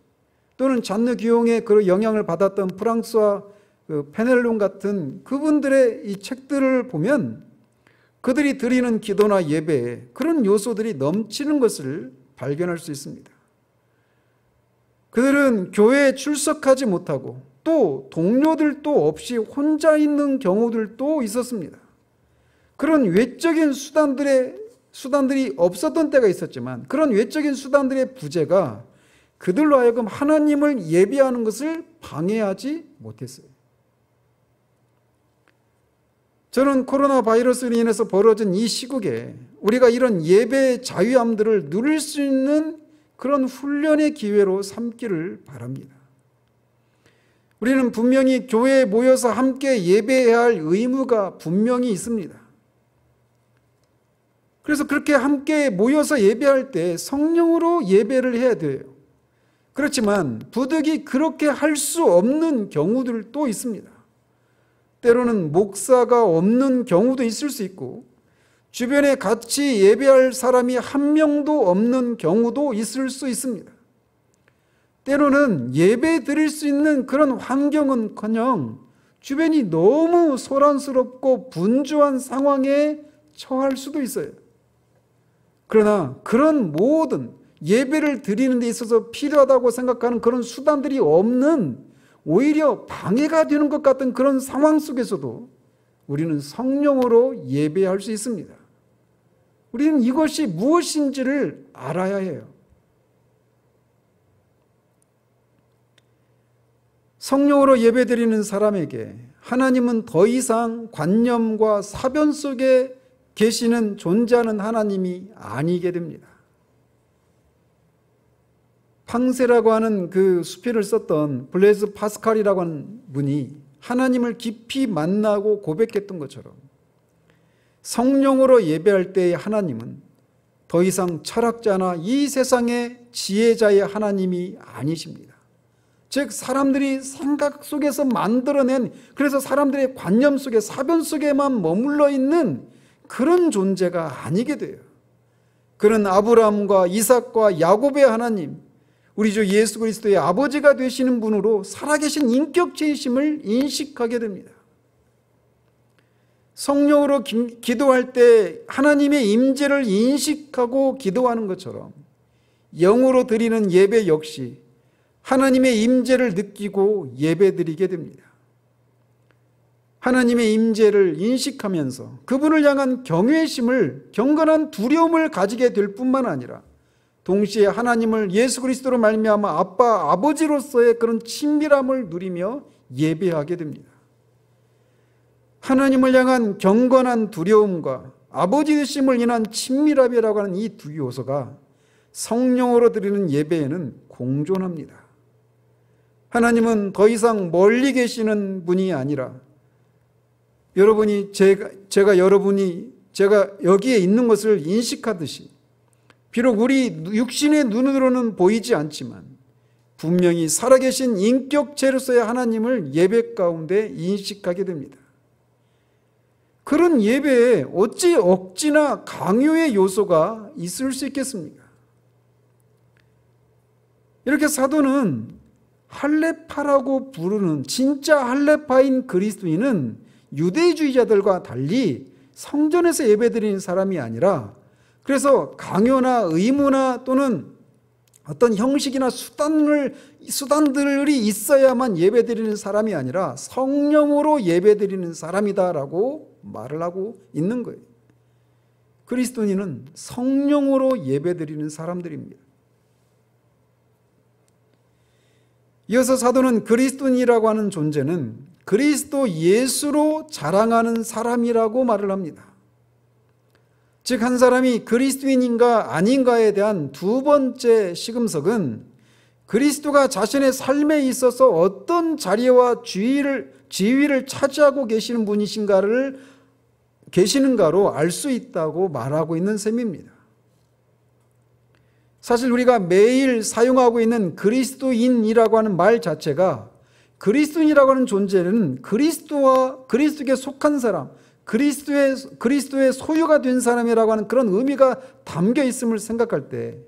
또는 잔느 규옹의 그 영향을 받았던 프랑스와 그 페넬론 같은 그분들의 이 책들을 보면 그들이 드리는 기도나 예배에 그런 요소들이 넘치는 것을 발견할 수 있습니다. 그들은 교회에 출석하지 못하고 또 동료들도 없이 혼자 있는 경우들도 있었습니다. 그런 외적인 수단들이 없었던 때가 있었지만 그런 외적인 수단들의 부재가 그들로 하여금 하나님을 예배하는 것을 방해하지 못했어요. 저는 코로나 바이러스로 인해서 벌어진 이 시국에 우리가 이런 예배의 자유함들을 누릴 수 있는 그런 훈련의 기회로 삼기를 바랍니다. 우리는 분명히 교회에 모여서 함께 예배해야 할 의무가 분명히 있습니다. 그래서 그렇게 함께 모여서 예배할 때 성령으로 예배를 해야 돼요. 그렇지만 부득이 그렇게 할 수 없는 경우들도 있습니다. 때로는 목사가 없는 경우도 있을 수 있고 주변에 같이 예배할 사람이 한 명도 없는 경우도 있을 수 있습니다. 때로는 예배 드릴 수 있는 그런 환경은커녕 주변이 너무 소란스럽고 분주한 상황에 처할 수도 있어요. 그러나 그런 모든 예배를 드리는 데 있어서 필요하다고 생각하는 그런 수단들이 없는 오히려 방해가 되는 것 같은 그런 상황 속에서도 우리는 성령으로 예배할 수 있습니다. 우리는 이것이 무엇인지를 알아야 해요. 성령으로 예배드리는 사람에게 하나님은 더 이상 관념과 사변 속에 계시는 존재하는 하나님이 아니게 됩니다. 팡세라고 하는 그 수필을 썼던 블레즈 파스칼이라고 하는 분이 하나님을 깊이 만나고 고백했던 것처럼 성령으로 예배할 때의 하나님은 더 이상 철학자나 이 세상의 지혜자의 하나님이 아니십니다. 즉 사람들이 생각 속에서 만들어낸, 그래서 사람들의 관념 속에, 사변 속에만 머물러 있는 그런 존재가 아니게 돼요. 그는 아브라함과 이삭과 야곱의 하나님, 우리 주 예수 그리스도의 아버지가 되시는 분으로 살아계신 인격체이심을 인식하게 됩니다. 성령으로 기도할 때 하나님의 임재를 인식하고 기도하는 것처럼 영으로 드리는 예배 역시 하나님의 임재를 느끼고 예배드리게 됩니다. 하나님의 임재를 인식하면서 그분을 향한 경외심을, 경건한 두려움을 가지게 될 뿐만 아니라 동시에 하나님을 예수 그리스도로 말미암아 아빠, 아버지로서의 그런 친밀함을 누리며 예배하게 됩니다. 하나님을 향한 경건한 두려움과 아버지 되심을 인한 친밀함이라고 하는 이 두 요소가 성령으로 드리는 예배에는 공존합니다. 하나님은 더 이상 멀리 계시는 분이 아니라 여러분이 제가 여기에 있는 것을 인식하듯이 비록 우리 육신의 눈으로는 보이지 않지만 분명히 살아계신 인격체로서의 하나님을 예배 가운데 인식하게 됩니다. 그런 예배에 어찌 억지나 강요의 요소가 있을 수 있겠습니까? 이렇게 사도는 할례파라고 부르는 진짜 할례파인 그리스도인은 유대주의자들과 달리 성전에서 예배드리는 사람이 아니라, 그래서 강요나 의무나 또는 어떤 형식이나 수단들이 있어야만 예배드리는 사람이 아니라 성령으로 예배드리는 사람이다라고 말을 하고 있는 거예요. 그리스도인은 성령으로 예배드리는 사람들입니다. 이어서 사도는 그리스도인이라고 하는 존재는 그리스도 예수로 자랑하는 사람이라고 말을 합니다. 즉 한 사람이 그리스도인인가 아닌가에 대한 두 번째 시금석은 그리스도가 자신의 삶에 있어서 어떤 자리와 지위를 차지하고 계시는가로 알 수 있다고 말하고 있는 셈입니다. 사실 우리가 매일 사용하고 있는 그리스도인이라고 하는 말 자체가, 그리스도인이라고 하는 존재는 그리스도와 그리스도께 속한 사람, 그리스도의 소유가 된 사람이라고 하는 그런 의미가 담겨 있음을 생각할 때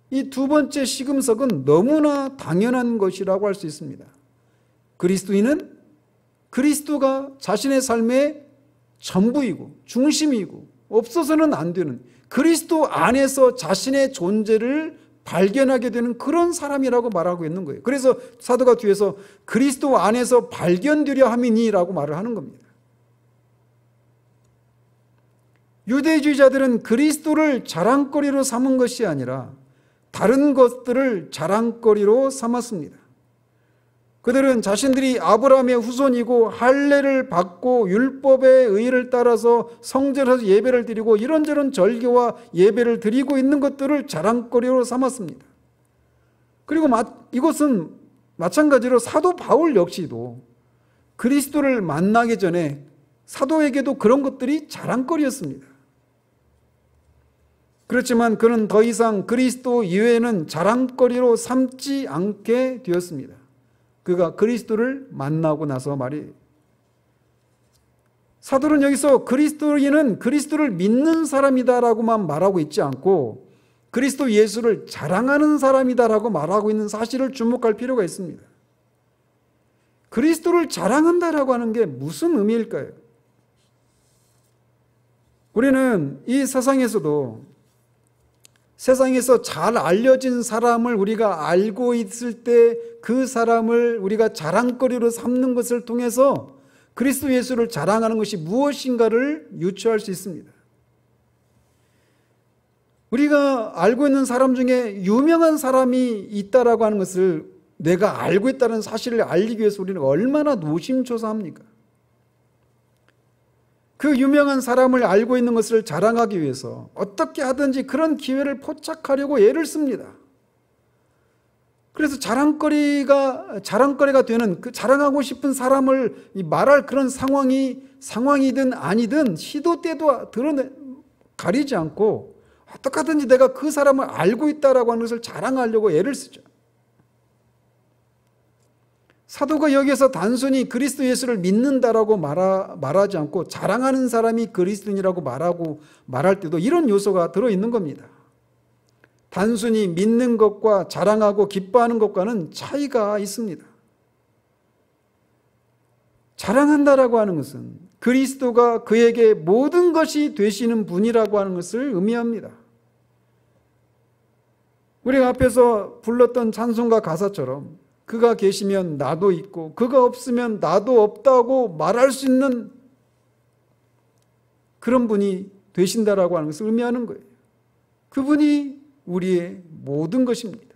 이 두 번째 시금석은 너무나 당연한 것이라고 할 수 있습니다. 그리스도인은 그리스도가 자신의 삶의 전부이고 중심이고 없어서는 안 되는, 그리스도 안에서 자신의 존재를 발견하게 되는 그런 사람이라고 말하고 있는 거예요. 그래서 사도가 뒤에서 그리스도 안에서 발견되려 함이니라고 말을 하는 겁니다. 유대주의자들은 그리스도를 자랑거리로 삼은 것이 아니라 다른 것들을 자랑거리로 삼았습니다. 그들은 자신들이 아브라함의 후손이고 할례를 받고 율법의 의를 따라서 성전에서 예배를 드리고 이런저런 절개와 예배를 드리고 있는 것들을 자랑거리로 삼았습니다. 그리고 이것은 마찬가지로 사도 바울 역시도 그리스도를 만나기 전에 사도에게도 그런 것들이 자랑거리였습니다. 그렇지만 그는 더 이상 그리스도 이외에는 자랑거리로 삼지 않게 되었습니다. 그가 그리스도를 만나고 나서 말이에요. 사도는 여기서 그리스도인은 그리스도를 믿는 사람이다라고만 말하고 있지 않고 그리스도 예수를 자랑하는 사람이다라고 말하고 있는 사실을 주목할 필요가 있습니다. 그리스도를 자랑한다라고 하는 게 무슨 의미일까요? 우리는 이 세상에서 잘 알려진 사람을 우리가 알고 있을 때 그 사람을 우리가 자랑거리로 삼는 것을 통해서 그리스도 예수를 자랑하는 것이 무엇인가를 유추할 수 있습니다. 우리가 알고 있는 사람 중에 유명한 사람이 있다라고 하는 것을 내가 알고 있다는 사실을 알리기 위해서 우리는 얼마나 노심초사합니까? 그 유명한 사람을 알고 있는 것을 자랑하기 위해서 어떻게 하든지 그런 기회를 포착하려고 애를 씁니다. 그래서 자랑거리가 되는 그 자랑하고 싶은 사람을 말할 그런 상황이든 아니든 시도 때도 가리지 않고 어떻게 하든지 내가 그 사람을 알고 있다라고 하는 것을 자랑하려고 애를 쓰죠. 사도가 여기서 단순히 그리스도 예수를 믿는다라고 말하지 않고 자랑하는 사람이 그리스도인이라고 말할 때도 이런 요소가 들어있는 겁니다. 단순히 믿는 것과 자랑하고 기뻐하는 것과는 차이가 있습니다. 자랑한다라고 하는 것은 그리스도가 그에게 모든 것이 되시는 분이라고 하는 것을 의미합니다. 우리가 앞에서 불렀던 찬송가 가사처럼 그가 계시면 나도 있고 그가 없으면 나도 없다고 말할 수 있는 그런 분이 되신다라고 하는 것을 의미하는 거예요. 그분이 우리의 모든 것입니다.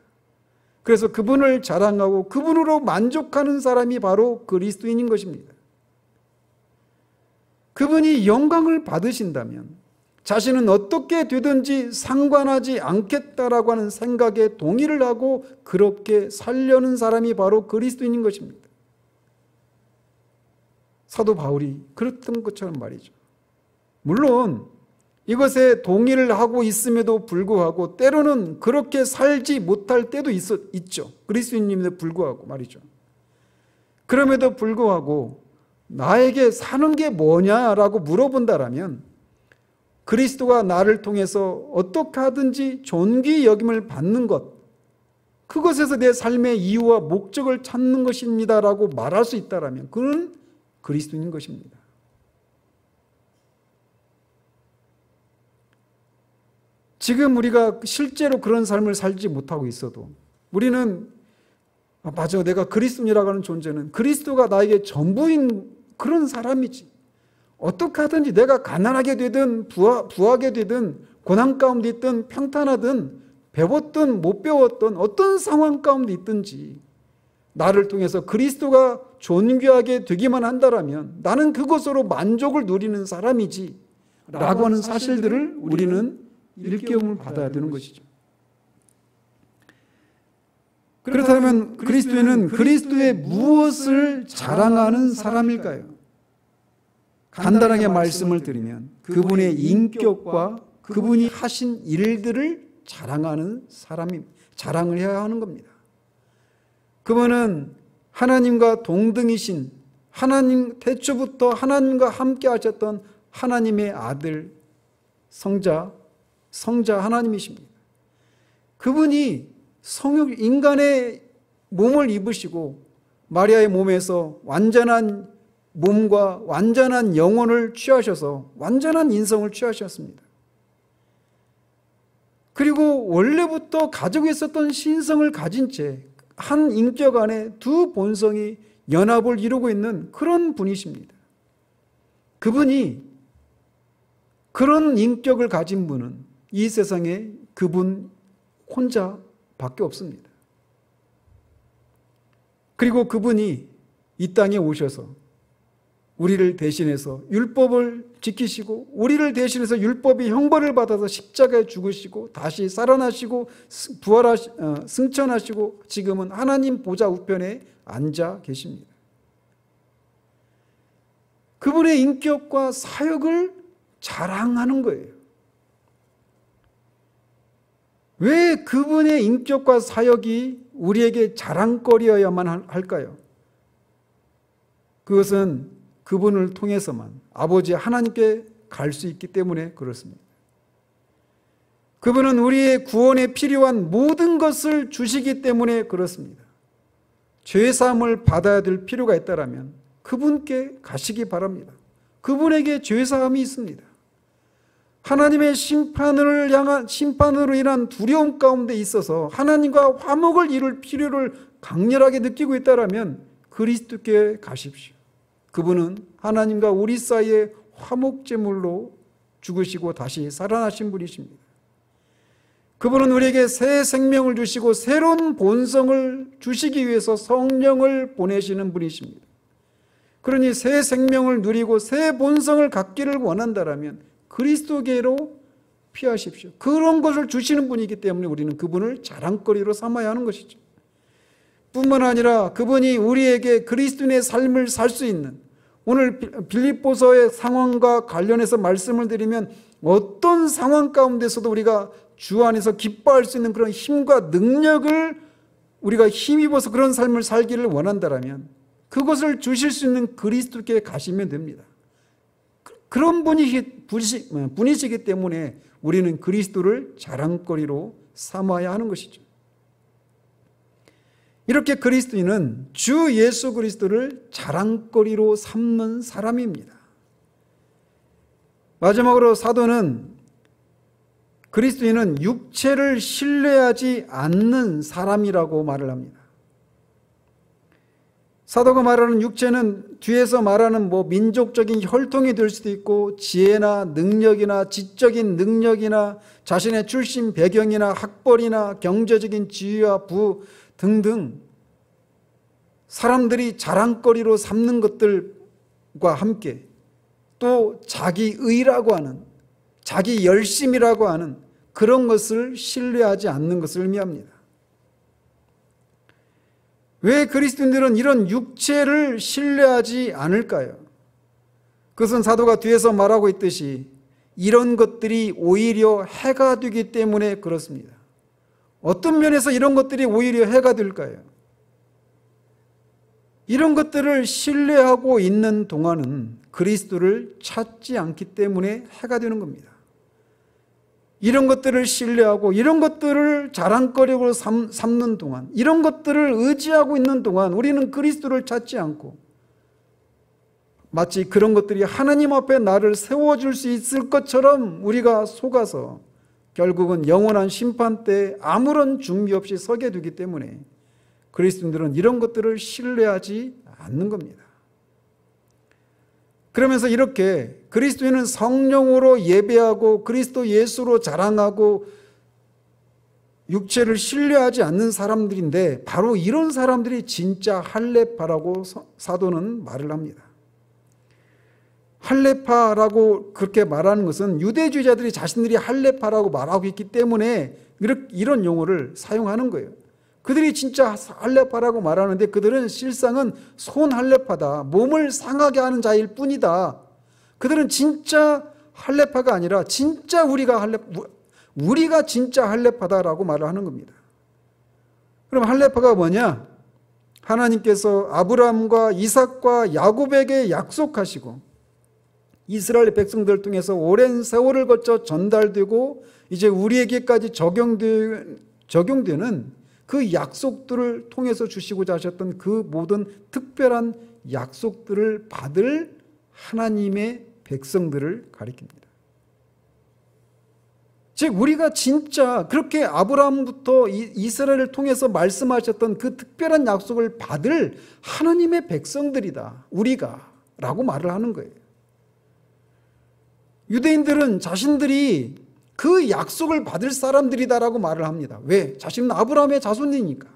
그래서 그분을 자랑하고 그분으로 만족하는 사람이 바로 그리스도인인 것입니다. 그분이 영광을 받으신다면 자신은 어떻게 되든지 상관하지 않겠다라고 하는 생각에 동의를 하고 그렇게 살려는 사람이 바로 그리스도인인 것입니다. 사도 바울이 그랬던 것처럼 말이죠. 물론 이것에 동의를 하고 있음에도 불구하고 때로는 그렇게 살지 못할 때도 있죠. 그리스도인임에도 불구하고 말이죠. 그럼에도 불구하고 나에게 사는 게 뭐냐라고 물어본다라면 그리스도가 나를 통해서 어떻게 하든지 존귀 여김을 받는 것, 그것에서 내 삶의 이유와 목적을 찾는 것입니다라고 말할 수 있다라면 그는 그리스도인인 것입니다. 지금 우리가 실제로 그런 삶을 살지 못하고 있어도 우리는 맞아, 내가 그리스도인이라고 하는 존재는 그리스도가 나에게 전부인 그런 사람이지. 어떻게 하든지 내가 가난하게 되든 부하게 되든 고난 가운데 있든 평탄하든 배웠든 못 배웠든 어떤 상황 가운데 있든지 나를 통해서 그리스도가 존귀하게 되기만 한다라면 나는 그것으로 만족을 누리는 사람이지 라고 하는 사실들을 우리는 일깨움을 받아야 되는 것이죠. 그렇다면 그리스도인은 그리스도의 무엇을 자랑하는 사람일까요? 간단하게 말씀을 드리면 그분의 인격과 그분이 하신 일들을 자랑하는 자랑을 해야 하는 겁니다. 그분은 하나님과 동등이신 하나님, 태초부터 하나님과 함께 하셨던 하나님의 아들, 성자 하나님이십니다. 그분이 인간의 몸을 입으시고 마리아의 몸에서 완전한 몸과 완전한 영혼을 취하셔서 완전한 인성을 취하셨습니다. 그리고 원래부터 가지고 있었던 신성을 가진 채 한 인격 안에 두 본성이 연합을 이루고 있는 그런 분이십니다. 그분이 그런 인격을 가진 분은 이 세상에 그분 혼자밖에 없습니다. 그리고 그분이 이 땅에 오셔서 우리를 대신해서 율법을 지키시고 우리를 대신해서 율법의 형벌을 받아서 십자가에 죽으시고 다시 살아나시고 승천하시고 지금은 하나님 보좌 우편에 앉아 계십니다. 그분의 인격과 사역을 자랑하는 거예요. 왜 그분의 인격과 사역이 우리에게 자랑거리여야만 할까요? 그것은 그분을 통해서만 아버지 하나님께 갈 수 있기 때문에 그렇습니다. 그분은 우리의 구원에 필요한 모든 것을 주시기 때문에 그렇습니다. 죄사함을 받아야 될 필요가 있다면 그분께 가시기 바랍니다. 그분에게 죄사함이 있습니다. 하나님의 심판으로 인한 두려움 가운데 있어서 하나님과 화목을 이룰 필요를 강렬하게 느끼고 있다면 그리스도께 가십시오. 그분은 하나님과 우리 사이에 화목제물로 죽으시고 다시 살아나신 분이십니다. 그분은 우리에게 새 생명을 주시고 새로운 본성을 주시기 위해서 성령을 보내시는 분이십니다. 그러니 새 생명을 누리고 새 본성을 갖기를 원한다면 그리스도께로 피하십시오. 그런 것을 주시는 분이기 때문에 우리는 그분을 자랑거리로 삼아야 하는 것이죠. 뿐만 아니라 그분이 우리에게 그리스도인의 삶을 살 수 있는, 오늘 빌립보서의 상황과 관련해서 말씀을 드리면 어떤 상황 가운데서도 우리가 주 안에서 기뻐할 수 있는 그런 힘과 능력을 우리가 힘입어서 그런 삶을 살기를 원한다면 그것을 주실 수 있는 그리스도께 가시면 됩니다. 그런 분이시기 때문에 우리는 그리스도를 자랑거리로 삼아야 하는 것이죠. 이렇게 그리스도인은 주 예수 그리스도를 자랑거리로 삼는 사람입니다. 마지막으로 사도는 그리스도인은 육체를 신뢰하지 않는 사람이라고 말을 합니다. 사도가 말하는 육체는 뒤에서 말하는 민족적인 혈통이 될 수도 있고 지혜나 능력이나 지적인 능력이나 자신의 출신 배경이나 학벌이나 경제적인 지위와 부 등등 사람들이 자랑거리로 삼는 것들과 함께 또 자기 의라고 하는, 자기 열심이라고 하는 그런 것을 신뢰하지 않는 것을 의미합니다. 왜 그리스도인들은 이런 육체를 신뢰하지 않을까요? 그것은 사도가 뒤에서 말하고 있듯이 이런 것들이 오히려 해가 되기 때문에 그렇습니다. 어떤 면에서 이런 것들이 오히려 해가 될까요? 이런 것들을 신뢰하고 있는 동안은 그리스도를 찾지 않기 때문에 해가 되는 겁니다. 이런 것들을 신뢰하고 이런 것들을 자랑거리로 삼는 동안, 이런 것들을 의지하고 있는 동안 우리는 그리스도를 찾지 않고 마치 그런 것들이 하나님 앞에 나를 세워줄 수 있을 것처럼 우리가 속아서 결국은 영원한 심판 때 아무런 준비 없이 서게 되기 때문에 그리스도인들은 이런 것들을 신뢰하지 않는 겁니다. 그러면서 이렇게 그리스도인은 성령으로 예배하고 그리스도 예수로 자랑하고 육체를 신뢰하지 않는 사람들인데 바로 이런 사람들이 진짜 할례파라고 사도는 말을 합니다. 할례파라고 그렇게 말하는 것은 유대주의자들이 자신들이 할례파라고 말하고 있기 때문에 이런 용어를 사용하는 거예요. 그들이 진짜 할례파라고 말하는데 그들은 실상은 손 할례파다, 몸을 상하게 하는 자일 뿐이다. 그들은 진짜 할례파가 아니라 진짜 우리가 진짜 할례파다라고 말을 하는 겁니다. 그럼 할례파가 뭐냐? 하나님께서 아브라함과 이삭과 야곱에게 약속하시고 이스라엘 백성들을 통해서 오랜 세월을 거쳐 전달되고 이제 우리에게까지 적용되는 그 약속들을 통해서 주시고자 하셨던 그 모든 특별한 약속들을 받을 하나님의 백성들을 가리킵니다. 즉 우리가 진짜 그렇게 아브라함부터 이스라엘을 통해서 말씀하셨던 그 특별한 약속을 받을 하나님의 백성들이다, 우리가 라고 말을 하는 거예요. 유대인들은 자신들이 그 약속을 받을 사람들이다라고 말을 합니다. 왜? 자신은 아브라함의 자손이니까,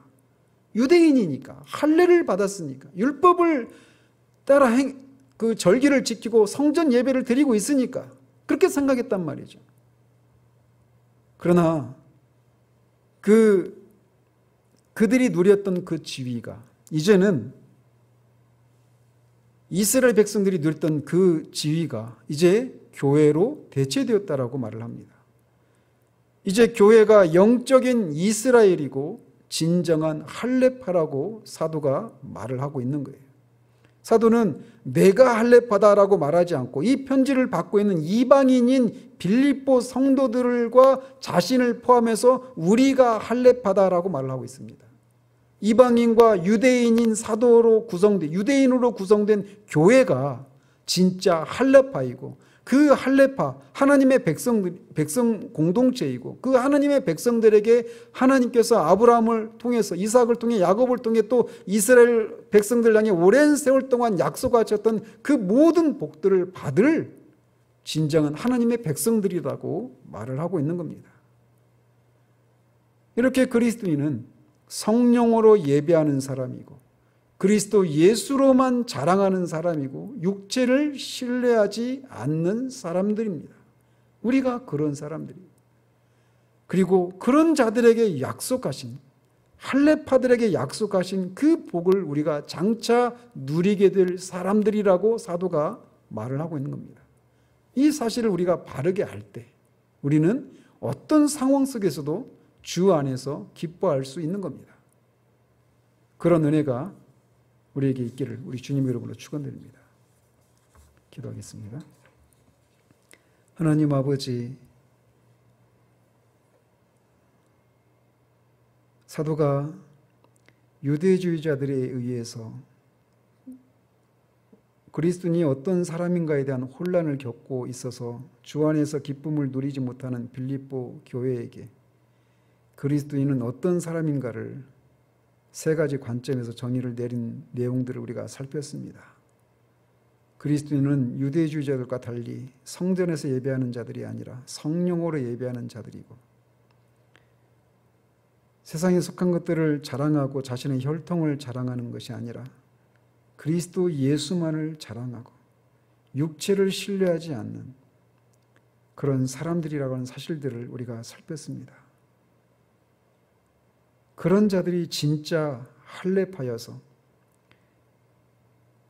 유대인이니까, 할례를 받았으니까, 율법을 따라 그 절기를 지키고 성전 예배를 드리고 있으니까 그렇게 생각했단 말이죠. 그러나 그들이 누렸던 그 지위가 이제는 이스라엘 백성들이 누렸던 그 지위가 이제 교회로 대체되었다라고 말을 합니다. 이제 교회가 영적인 이스라엘이고 진정한 할례파라고 사도가 말을 하고 있는 거예요. 사도는 내가 할례파다라고 말하지 않고 이 편지를 받고 있는 이방인인 빌립보 성도들과 자신을 포함해서 우리가 할례파다라고 말을 하고 있습니다. 이방인과 유대인인 유대인으로 구성된 교회가 진짜 할례파이고 그 할례파, 하나님의 백성 공동체이고 그 하나님의 백성들에게 하나님께서 아브라함을 통해서 이삭을 통해 야곱을 통해 또 이스라엘 백성들 향해 오랜 세월 동안 약속하셨던 그 모든 복들을 받을 진정한 하나님의 백성들이라고 말을 하고 있는 겁니다. 이렇게 그리스도인은 성령으로 예배하는 사람이고 그리스도 예수로만 자랑하는 사람이고 육체를 신뢰하지 않는 사람들입니다. 우리가 그런 사람들입니다. 그리고 그런 자들에게 약속하신 할례파들에게 약속하신 그 복을 우리가 장차 누리게 될 사람들이라고 사도가 말을 하고 있는 겁니다. 이 사실을 우리가 바르게 알 때 우리는 어떤 상황 속에서도 주 안에서 기뻐할 수 있는 겁니다. 그런 은혜가 우리에게 있기를 우리 주님 이름으로 축원드립니다. 기도하겠습니다. 하나님 아버지, 사도가 유대주의자들에 의해서 그리스도인이 어떤 사람인가에 대한 혼란을 겪고 있어서 주 안에서 기쁨을 누리지 못하는 빌립보 교회에게 그리스도인은 어떤 사람인가를 세 가지 관점에서 정의를 내린 내용들을 우리가 살폈습니다. 그리스도인은 유대주의자들과 달리 성전에서 예배하는 자들이 아니라 성령으로 예배하는 자들이고, 세상에 속한 것들을 자랑하고 자신의 혈통을 자랑하는 것이 아니라 그리스도 예수만을 자랑하고 육체를 신뢰하지 않는 그런 사람들이라고 하는 사실들을 우리가 살폈습니다. 그런 자들이 진짜 할례파여서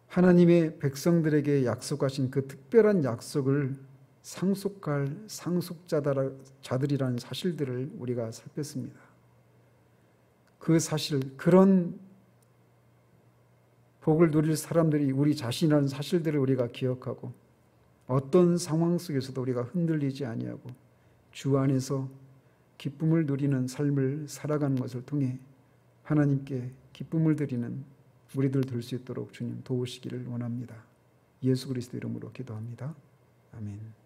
하나님의 백성들에게 약속하신 그 특별한 약속을 상속할 상속자들이라는 사실들을 우리가 살폈습니다. 그 사실, 그런 복을 누릴 사람들이 우리 자신이라는 사실들을 우리가 기억하고 어떤 상황 속에서도 우리가 흔들리지 아니하고 주 안에서 기쁨을 누리는 삶을 살아가는 것을 통해 하나님께 기쁨을 드리는 우리들 될 수 있도록 주님 도우시기를 원합니다. 예수 그리스도 이름으로 기도합니다. 아멘.